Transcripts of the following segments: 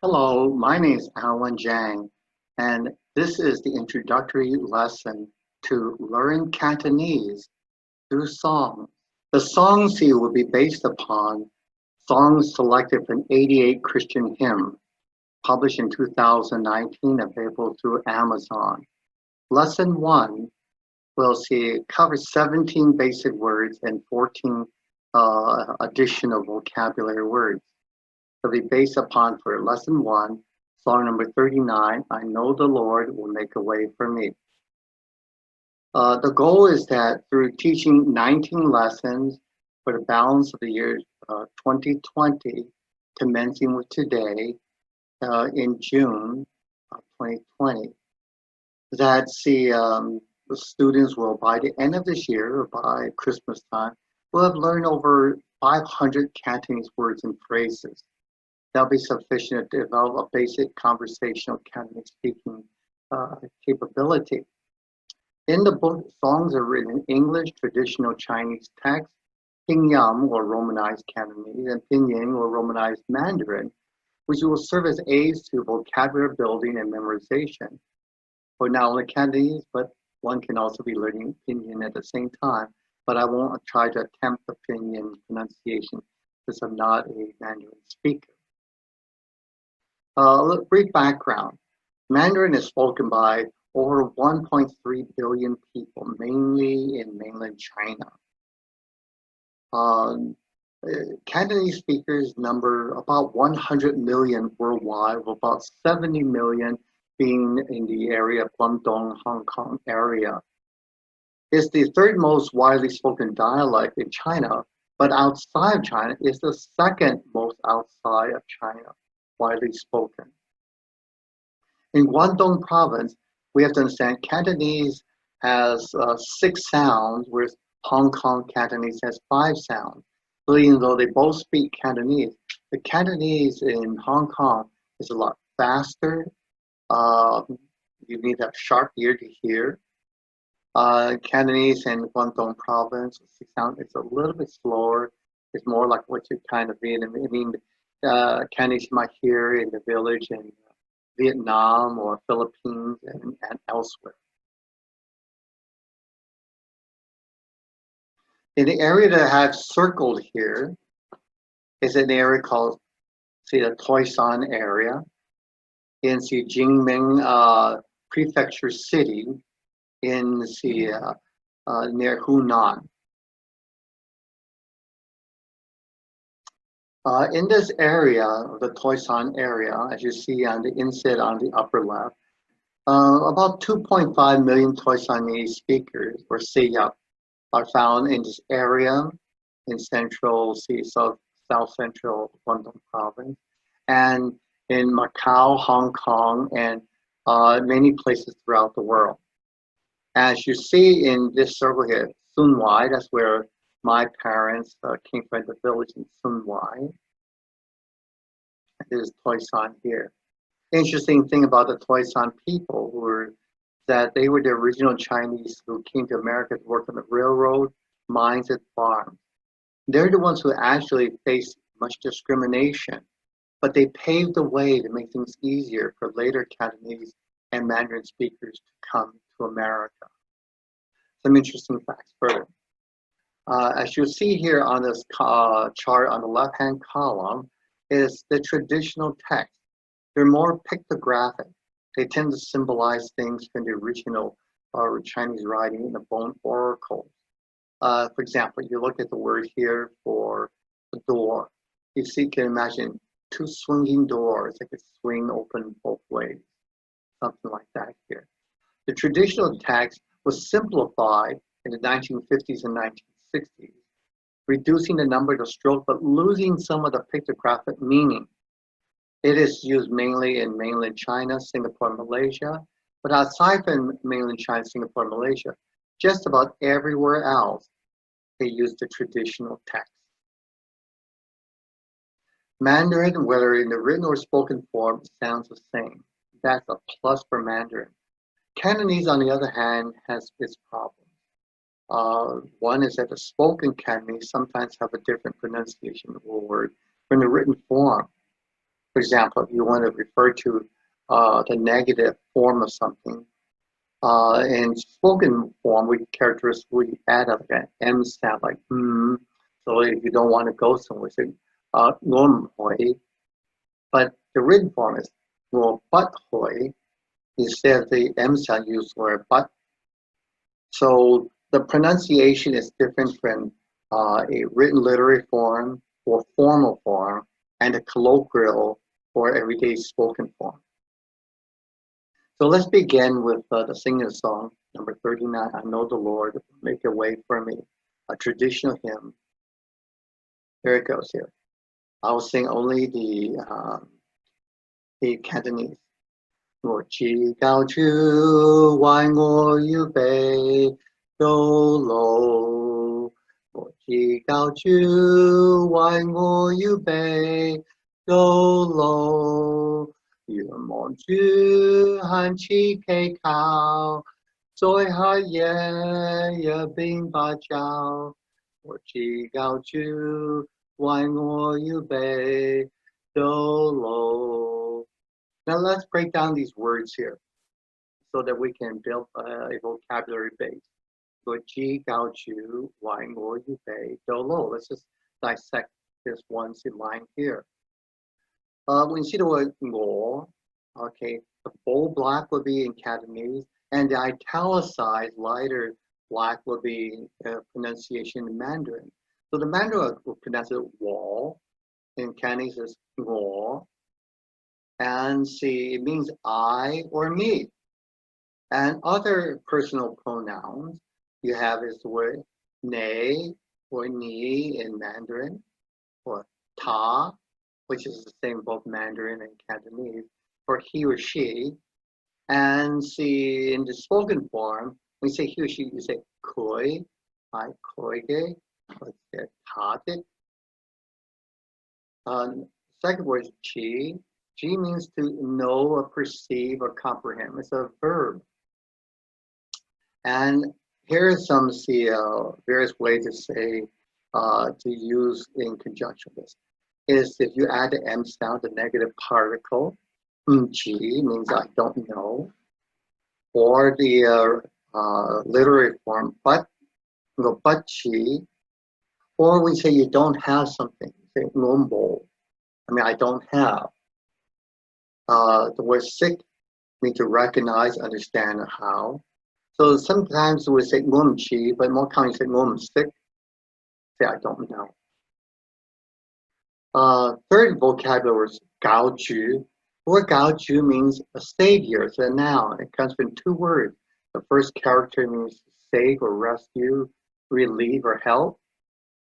Hello, my name is Jang, and this is the introductory lesson to learn Cantonese through song. The songs here will be based upon songs selected from 88 Christian hymns, published in 2019, available through Amazon. Lesson 1 will cover 17 basic words and 14 additional vocabulary words. It'll be based upon, for lesson 1, song number 39, I Know the Lord Will Make a Way for Me. The goal is that through teaching 19 lessons for the balance of the year 2020, commencing with today in June of 2020, that the students will, by the end of this year, or by Christmas time, will have learned over 500 Cantonese words and phrases. That'll be sufficient to develop a basic conversational Cantonese speaking capability. In the book, songs are written in English, traditional Chinese text, Pinyin or Romanized Cantonese, and Pinyin or Romanized Mandarin, which will serve as aids to vocabulary building and memorization for not only Cantonese, but one can also be learning Pinyin at the same time. But I won't try to attempt the Pinyin pronunciation because I'm not a Mandarin speaker. Brief background. Mandarin is spoken by over 1.3 billion people, mainly in mainland China. Cantonese speakers number about 100 million worldwide, with about 70 million being in the area of Guangdong, Hong Kong area. It's the third most widely spoken dialect in China, but outside of China, it's the second most outside of China widely spoken. In Guangdong province, we have to understand Cantonese has 6 sounds, whereas Hong Kong Cantonese has 5 sounds. So even though they both speak Cantonese, the Cantonese in Hong Kong is a lot faster. You need a sharp ear to hear. Cantonese in Guangdong province, it's a little bit slower. It's more like what you kind of mean. Cantonese you might hear in the village in Vietnam or Philippines and elsewhere. In the area that I have circled here is an area called, the Toisan area in Jingming Prefecture City in near Hunan. In this area, the Toisan area, as you see on the inset on the upper left, about 2.5 million Toisanese speakers, or Seiyak, are found in this area in south central Guangdong province, and in Macau, Hong Kong, and many places throughout the world. As you see in this circle here, Sun Wai, that's where my parents came from, the village in Sun Wai. Is Toisan here. Interesting thing about the Toisan people were that they were the original Chinese who came to America to work on the railroad, mines, and farms. They're the ones who actually faced much discrimination, but they paved the way to make things easier for later Cantonese and Mandarin speakers to come to America. Some interesting facts further. As you'll see here on this chart on the left-hand column is the traditional text. They're more pictographic. They tend to symbolize things from the original Chinese writing in the bone oracles. For example, you look at the word here for the door. You can imagine 2 swinging doors that could swing open both ways, something like that here. The traditional text was simplified in the 1950s and 1960s, reducing the number of strokes but losing some of the pictographic meaning. It is used mainly in mainland China, Singapore, Malaysia, but outside from mainland China, Singapore, Malaysia, just about everywhere else, they use the traditional text. Mandarin, whether in the written or spoken form, sounds the same. That's a plus for Mandarin. Cantonese, on the other hand, has its problems. One is that the spoken Cantonese sometimes have a different pronunciation of a word from the written form. For example, if you want to refer to the negative form of something, in spoken form, we characteristically add like an M sound, like So if you don't want to go somewhere, say ngom hoi. But the written form is ngo but hoi. Instead of the M sound, use the word but. So the pronunciation is different from a written literary form or formal form and a colloquial or everyday spoken form. So let's begin with the singing song, number 39, I Know the Lord, Make a Way for Me, a traditional hymn. Here it goes here. I'll sing only the Cantonese. 我知道主為我預備道路，我知道主為我預備道路，願望主向此祈求，在黑夜也並不照。我知道主為我預備道路。Now let's break down these words here so that we can build a vocabulary base. Let's just dissect this one line here. When you see the word ngo, okay, the bold black would be in Cantonese, and the italicized lighter black would be pronunciation in Mandarin. So the Mandarin will pronounce it wall, in Cantonese is ngo. And see, it means I or me. And other personal pronouns you have is the word ne or ni in Mandarin, or ta, which is the same both Mandarin and Cantonese, for he or she. And see, in the spoken form, when you say he or she, you say koi, I koige, or tate. Second word is chi. Chi means to know or perceive or comprehend. It's a verb. And here are some various ways to say, to use in conjunction with this. Is if you add the M sound, the negative particle, chi means I don't know. Or the literary form, but chi. Or we say you don't have something, say ngombo. I mean, I don't have. The word sick means to recognize, understand how. So sometimes we say chi, but more commonly say sick. Say I don't know. Third vocabulary is gaoju. The word gaoju means a savior. It's a noun. It comes from two words. The first character means save or rescue, relieve or help.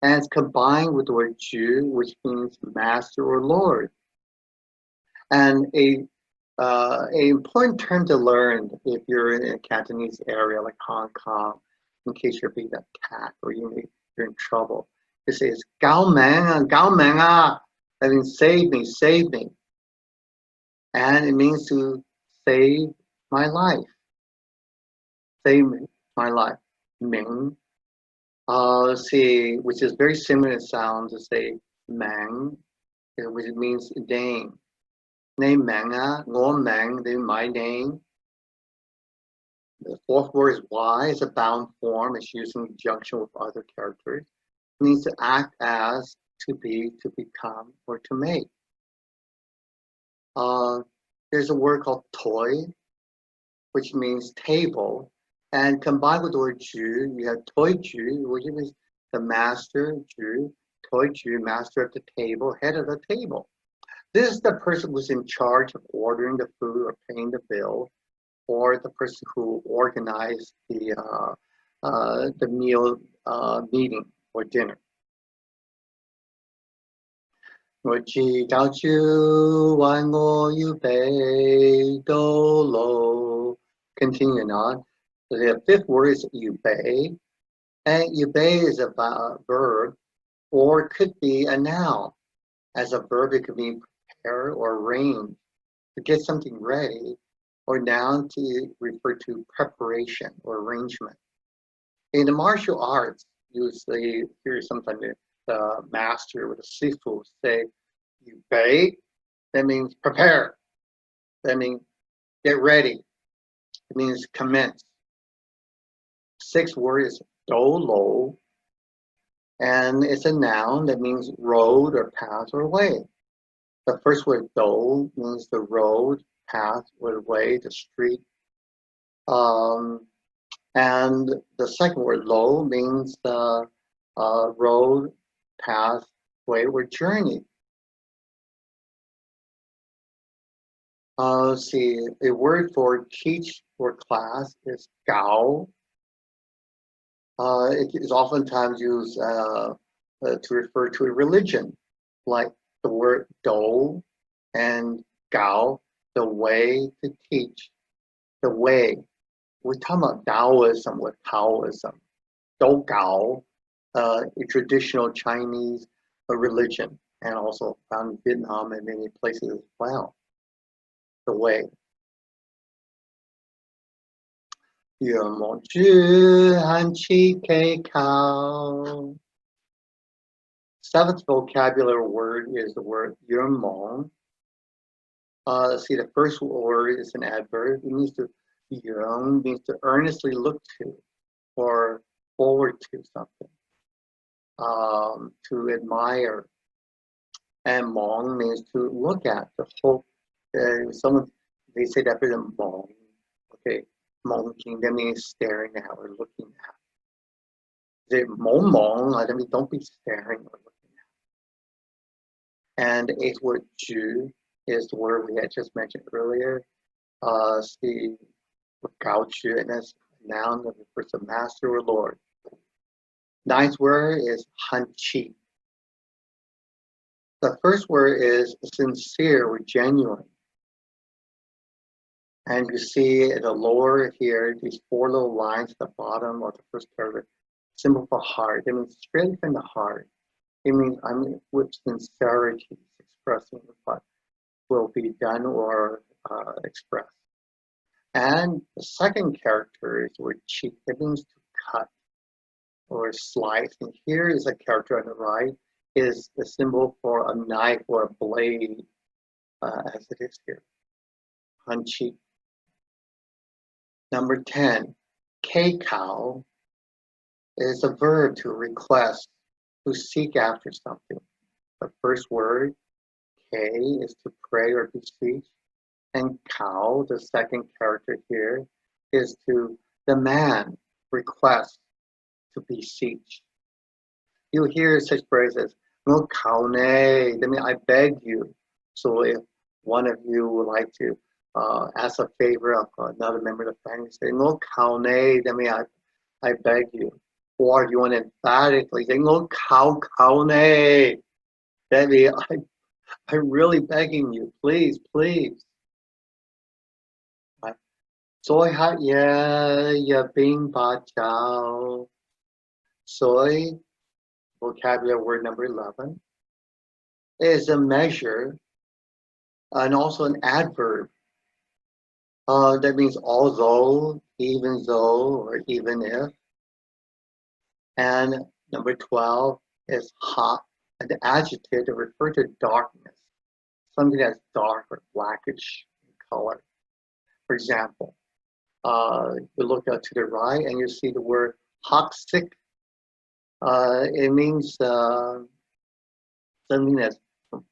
And it's combined with the word ju, which means master or lord. And a important term to learn if you're in a Cantonese area like Hong Kong, in case you're being attacked or you're in trouble, it says "Gao Meng, Gao Meng ah," that means save me, save me, and it means to save my life, save my life. Ming, see, which is very similar in sound to say Mang, which means name. Name Manga, Ngom Mang, then my name. The fourth word is Y, it's a bound form, it's used in conjunction with other characters. It means to act as, to be, to become, or to make. There's a word called toy, which means table. And combined with the word ju, you have toy ju, which means the master, ju, toy ju, master of the table, head of the table. This is the person who's in charge of ordering the food or paying the bill, or the person who organized the meal meeting or dinner. Continue on. So the fifth word is yubei, and yubei is a verb, or it could be a noun. As a verb, it could mean prepare or arrange, to get something ready, or noun to refer to preparation or arrangement. In the martial arts, you see here sometimes the master or the sifu say, "You bei," That means prepare. That means get ready. It means commence. Sixth word is dolo, and it's a noun that means road or path or way. The first word do means the road, path, or way, the street. And the second word lo means the road, path, way, or journey. Let's see, a word for teach or class is gao. It is oftentimes used to refer to a religion, like the word do and gao, the way to teach, the way. We're talking about Taoism with Taoism. Do gao, a traditional Chinese religion, and also found in Vietnam and many places as well. The way. 愿望之汉气可靠. Seventh vocabulary word is the word yurmong. See, the first word is an adverb. It means to yearn, means to earnestly look to or forward to something, to admire. And mong means to look at, to hope. Someone, they say that for them, mong. Okay, mongking, that means staring at or looking at. The mong mong, that means don't be staring or looking at. And the eighth word, ju, is the word we had just mentioned earlier. The gao ju, and that's a noun that refers to master or lord. Ninth word is han qi. The first word is sincere or genuine. And you see at the lower here, these four little lines at the bottom of the first paragraph, symbol for heart. It means straight from the heart. It means I'm with sincerity expressing what will be done or expressed. And the second character is the word chi. It means to cut or slice. And here is a character on the right, is the symbol for a knife or a blade, as it is here. Hanchi. Number 10, keikao is a verb to request, to seek after something. The first word, ke, is to pray or beseech. And kao, the second character here, is to demand, request, to beseech. You hear such phrases, no kao ne, that means I beg you. So if one of you would like to ask a favor of another member of the family, say, no kao ne, that means I beg you. Or you want to emphatically say, no kao ne, that means I'm really begging you, please, please. Soy hat ya bing ba chao. Soy, vocabulary word number 11, is a measure and also an adverb. That means although, even though, or even if. And number 12 is ha, an adjective to refer to darkness, something that's dark or blackish in color. For example, you look to the right and you see the word toxic. It means something that's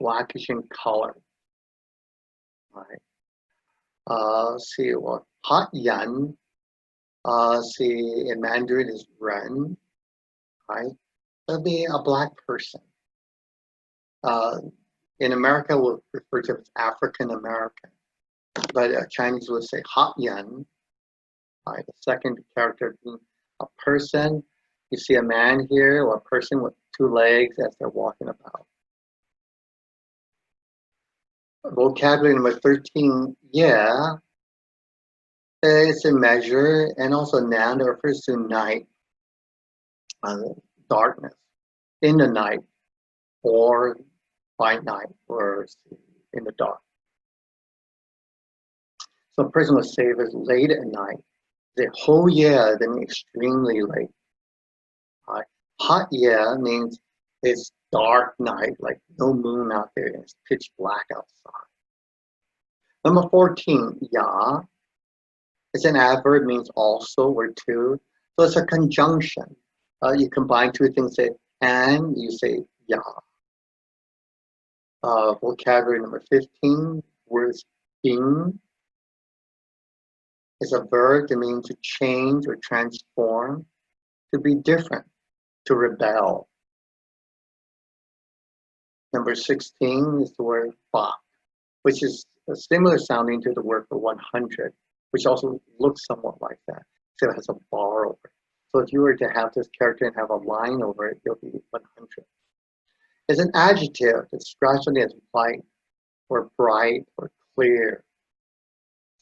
blackish in color. Right. See what hot yan. See in Mandarin is ren. Right. That'd be a black person. In America, we'll refer to it as African American, but Chinese would say hot yan. Right. The second character being a person. You see a man here or a person with two legs as they're walking about. Vocabulary number 13, yeah. It's a measure and also a noun that refers to night, darkness, in the night, or by night, or in the dark. So a person would say if it's late at night, the whole year, then extremely late. Hot yeah means It's dark night, like no moon out there, and it's pitch black outside. Number 14, ya. It's an adverb, means also or to. So it's a conjunction. You combine two things, say and, you say ya. Vocabulary number 15, words bing. It's a verb that means to change or transform, to be different, to rebel. Number 16 is the word bak, which is similar sounding to the word for 100, which also looks somewhat like that. So it has a bar over it. So if you were to have this character and have a line over it, it'll be 100. It's an adjective that describes something that's light or bright or clear,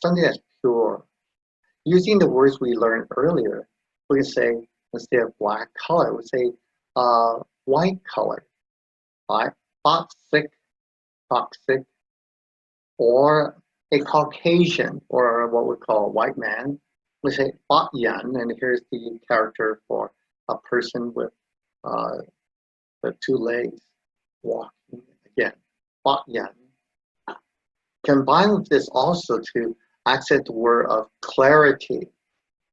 something that's pure. Using the words we learned earlier, we can say, instead of black color, we say white color, right? Toxic, toxic, or a Caucasian, or what we call a white man, we say Bak Yan, and here's the character for a person with the two legs walking again, Bak Yan. Combined with this also to accent the word of clarity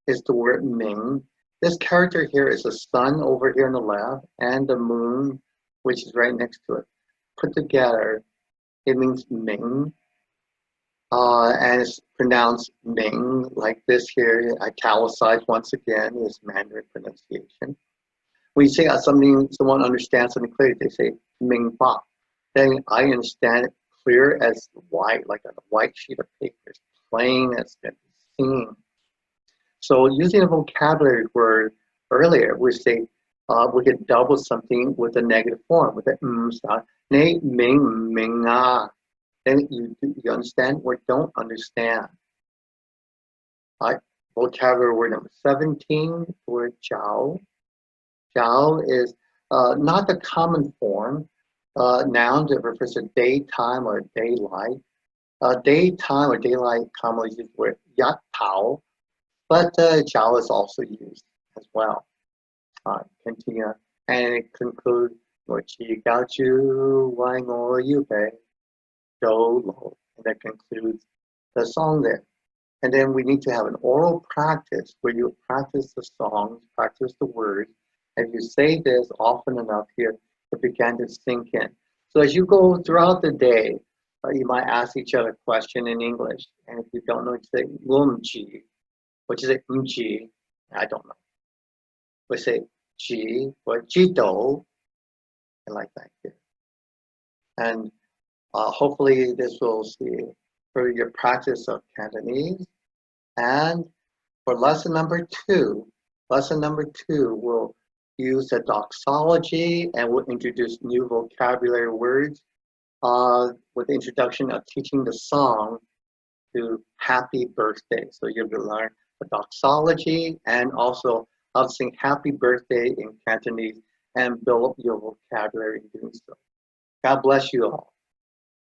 is the word Ming. This character here is the sun over here on the left and the moon, which is right next to it. Put together, it means Ming. And it's pronounced Ming, like this here, italicized once again, is Mandarin pronunciation. When you say someone understands something clearly, they say Ming Ba. Then I understand it clear as white, like a white sheet of paper. It's plain as can be seen. So using a vocabulary word earlier, we say we could double something with a negative form, with the sound. Ne ming ming ah. Then you understand or don't understand. Vocabulary word number 17, word jiao. Jiao is not the common form noun that refers to daytime or daylight. Daytime or daylight commonly used the word yat tao, but jiao is also used as well. Continue, and it concludes, 我只教主为我預備 Dolo, and that concludes the song there. And then we need to have an oral practice where you practice the songs, practice the words. And you say this often enough here, it began to sink in. So as you go throughout the day, you might ask each other a question in English. And if you don't know, you say umji, which is a umji, I don't know. We say ji or jido, and like that here. And hopefully this will see for your practice of Cantonese. And for lesson number two will use the doxology and we'll introduce new vocabulary words with the introduction of teaching the song to happy birthday. So you'll learn the doxology and also how to sing happy birthday in Cantonese and build up your vocabulary in doing so. God bless you all.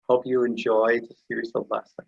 Hope you enjoyed the series of lessons.